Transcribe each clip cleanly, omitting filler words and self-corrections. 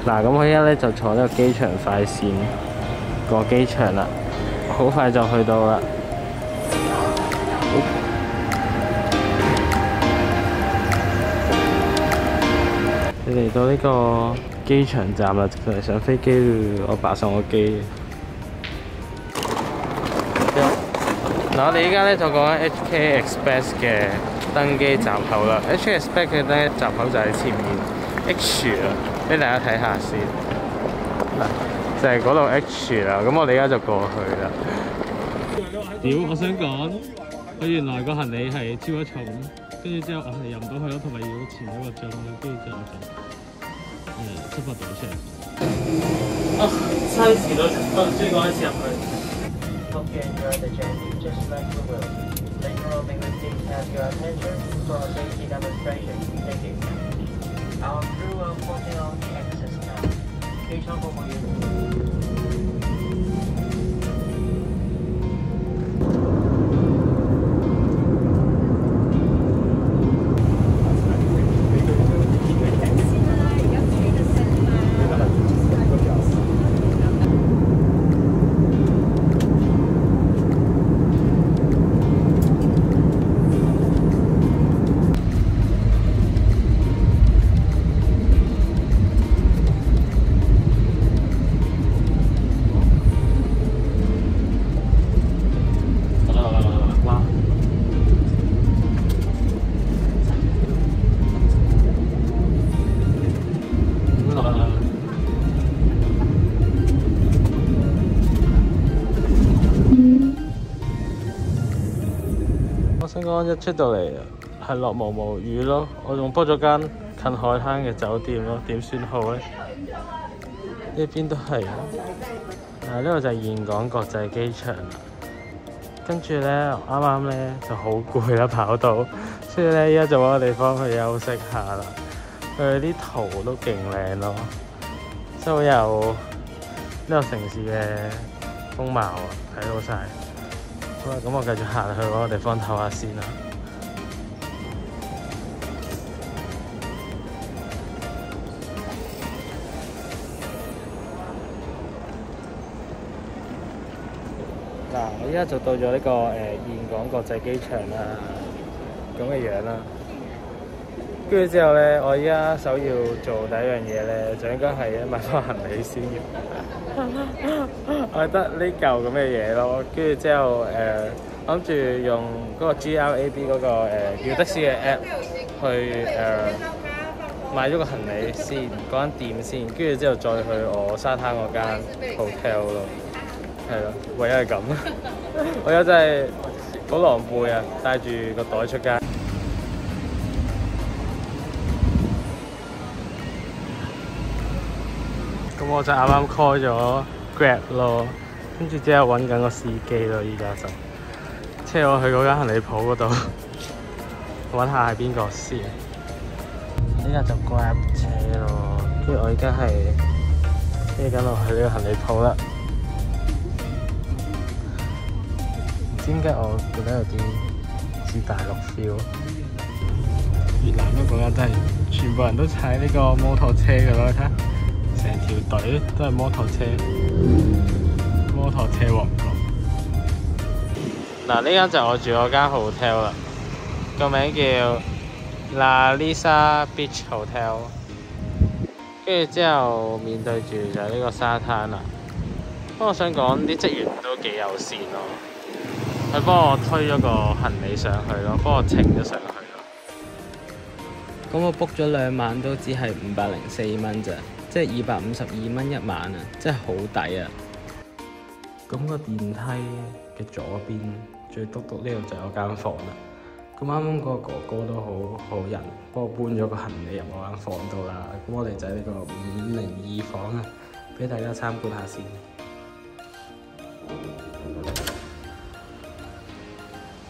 嗱，咁我依家咧就坐呢個機場快線過機場啦，好快就去到啦。你嚟到呢個機場站啦，佢嚟上飛機啦，我爸上我機。嗱，我哋依家咧就講緊 HK Express 嘅登機閘口啦。HK Express 嘅登機閘口就喺前面 H 啦，俾大家睇下先。嗱，就係嗰度 H 啦。咁我哋而家就過去啦。屌，我想講，我原來個行李係超咗重，跟住之後我係入唔到去咯，同埋要前一個鐘，跟住之後就出發到出嚟。啊，差啲遲到，所以趕緊先入去。Hope you enjoy the journey just like we will. Later on, we will please have your attention for a safety demonstration. Thank you. Our crew are putting on the access now. 機艙服務員。我想講一出到嚟係落毛雨咯，我仲 book 咗間近海灘嘅酒店咯，點算好咧？呢邊都係，呢度就係峴港國際機場啦。跟住咧，啱啱咧就好攰啦，跑到，所以咧依家就揾個地方去休息下啦。佢啲圖都勁靚咯，即係好有呢個城市嘅風貌啊，睇到晒。好啦，咁我繼續行去嗰個地方唞下先啦。嗱，我依家就到咗呢個峴港國際機場啦，咁嘅樣啦。跟住之後咧，我依家首要做第一樣嘢咧，就應該係買翻行李先嘅。我得呢嚿咁嘅嘢咯，跟住之後諗住用嗰個 GLAB 嗰個叫的士嘅 app 去買咗個行李先，嗰間店先，跟住之後再去我沙灘嗰間 hotel 咯，係咯，唯一係咁。我而家真係好狼狽啊，帶住個袋出街。咁我就啱啱 call 咗 Grab 咯，跟住之後揾緊個司機咯，依家就車我去嗰間行李鋪嗰度，揾下係邊個先。依家就 Grab 車咯，跟住我依家係車緊落去呢個行李鋪啦。唔知點解我覺得有啲似大陸 feel。越南嗰間真係全部人都踩呢個摩托車㗎咯，睇下。成條隊都係摩托車王國。嗱，呢間就我住嗰間 hotel 啦，個名叫 La Lisa Beach Hotel。跟住之後面對住就係呢個沙灘啦。不過我想講啲職員都幾友善咯，佢幫我推咗個行李上去咯，幫我稱咗上去咯。咁我 book 咗2晚都只係504蚊咋。即係252蚊1晚啊，真係好抵啊！咁個電梯嘅左邊最篤篤呢度就有間房啦。咁啱啱嗰個哥哥都好人，幫我搬咗個行李入我間房度啦。咁我哋就喺呢個502房啊，俾大家參觀下先。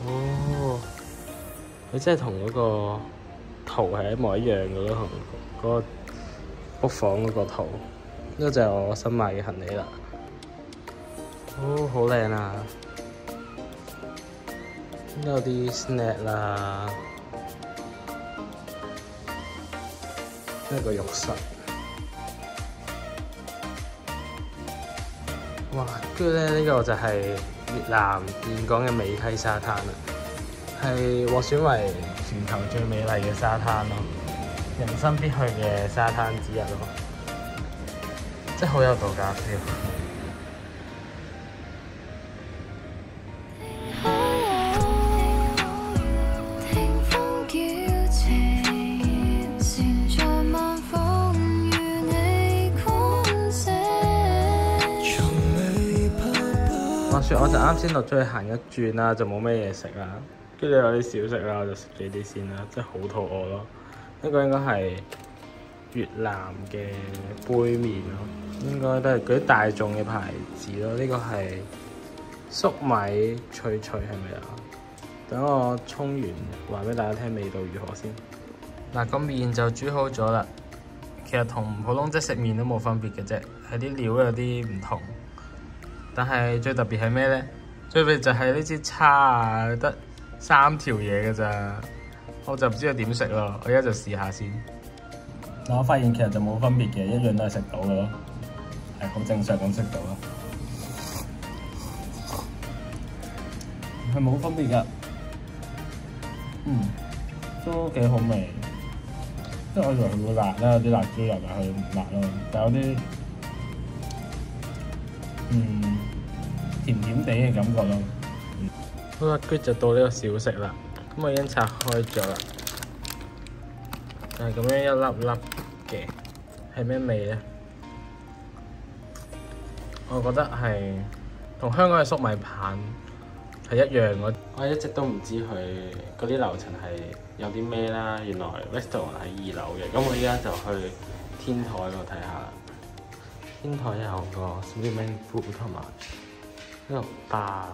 哦，你真係同嗰個圖係一模一樣嘅咯，同嗰個book房嗰個圖，呢個就係我新買嘅行李啦。哦，好靚啊！呢有啲 snack 啦，呢個浴室，哇！跟住咧呢個就係越南峴港嘅美溪沙灘啦，係獲選為全球最美麗嘅沙灘咯，人生必去嘅沙灘之一咯，真係好有度假 feel。話說我就啱先落咗去行一轉啦，就冇咩嘢食啦，跟住有啲小食啦，我就食咗啲先啦，真係好肚餓咯。呢個應該係越南嘅杯麵咯，應該都係嗰啲大眾嘅牌子咯。呢個係粟米脆脆係咪啊？等我沖完話俾大家聽味道如何先。嗱，個麵就煮好咗啦，其實同普通即食麵都冇分別嘅啫，係啲料有啲唔同。但係最特別係咩咧？最特別就係呢支叉啊，得3條嘢㗎咋，我就唔知佢點食咯。我而家就試下先。嗱，我發現其實就冇分別嘅，一樣都係食到嘅咯，係好正常咁食到咯，係冇分別㗎。都幾好味。即係我以為佢會辣啦，有啲辣椒入埋去唔辣咯，但有啲甜甜地嘅感覺咯。好啦，跟住就到呢個小食啦。咁我已經拆開咗啦，就係咁樣一粒粒嘅，係咩味咧？我覺得係同香港嘅粟米棒係一樣嘅。我一直都唔知佢嗰啲流程係有啲咩啦。原來 restaurant 喺2樓嘅，咁我依家就去天台嗰度睇下啦。天台有個 swimming pool 同埋呢個 bar。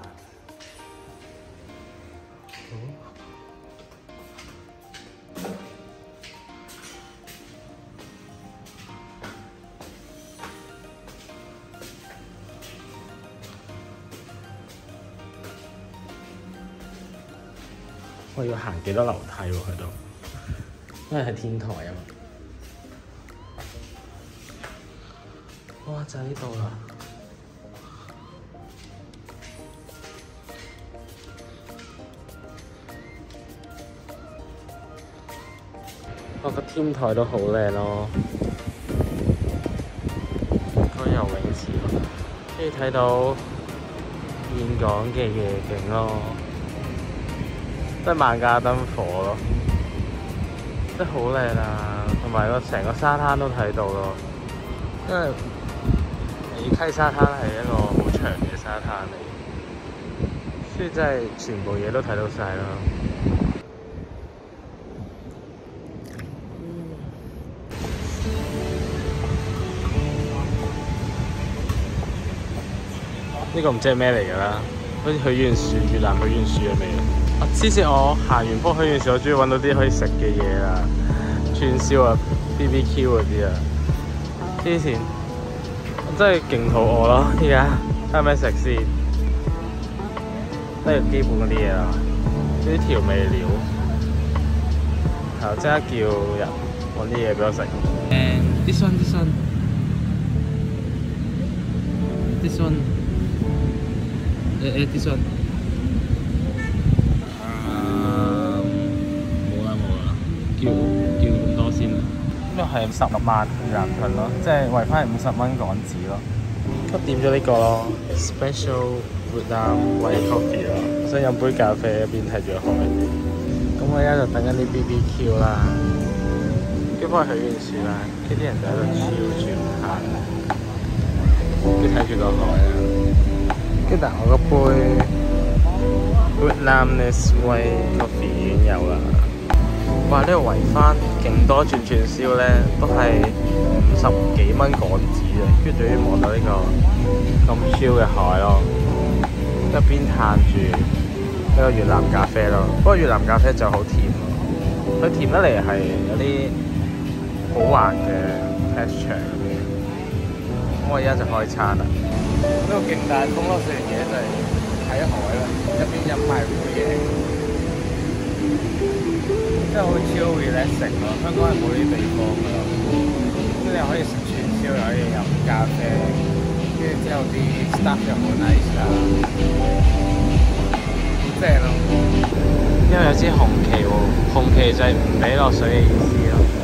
我要行幾多樓梯喎？喺度，因為係天台啊嘛。哇！就喺呢度啦。我個天台都好靚咯，個游泳池，可以睇到峴港嘅夜景咯。即係萬家燈火咯，真係好靚啊！同埋成個沙灘都睇到咯，因為美溪沙灘係一個好長嘅沙灘嚟，所以真係全部嘢都睇到晒咯。呢個唔知係咩嚟㗎啦，好似許願樹，越南許願樹嘅味。之前我行完棵許願樹，我終於揾到啲可以食嘅嘢啦，串燒啊、BBQ 嗰啲啊。之前我真係勁肚餓咯，而家睇下咩食先，都係基本嗰啲嘢啦，啲調味料。係即刻叫人揾啲嘢俾我食。And this one。叫咁多先啦。呢個係10萬越南盾咯，即係圍翻係50蚊港紙咯。咁點咗呢個咯 ，Special Vietnam White Coffee 咯，想飲杯咖啡一邊睇住海。咁我而家就等緊啲 BBQ 啦，跟住翻去許願樹啦，跟啲人就喺度超住行，跟住睇住個海啊。跟住但我個杯 Vietnamese White Coffee 已經有啦。哇！呢度圍翻勁多串燒咧，都係50幾蚊港紙嘅，跟住仲要望到呢個咁超嘅海咯，一邊嘆住呢個越南咖啡咯。不過越南咖啡就好甜咯，佢甜得嚟係有啲好滑嘅 texture 咁樣。咁我而家就開餐啦。呢個勁大風咯，食完嘢就係睇海啦，一邊飲埋杯嘢。真係好超 relaxing 咯，香港係冇呢啲地方㗎咯。咁你又可以食串燒，又可以飲咖啡，跟住之後啲 staff 又好 nice 啦，正咯。因為有支紅旗喎，紅旗就係唔俾落水嘅意思咯。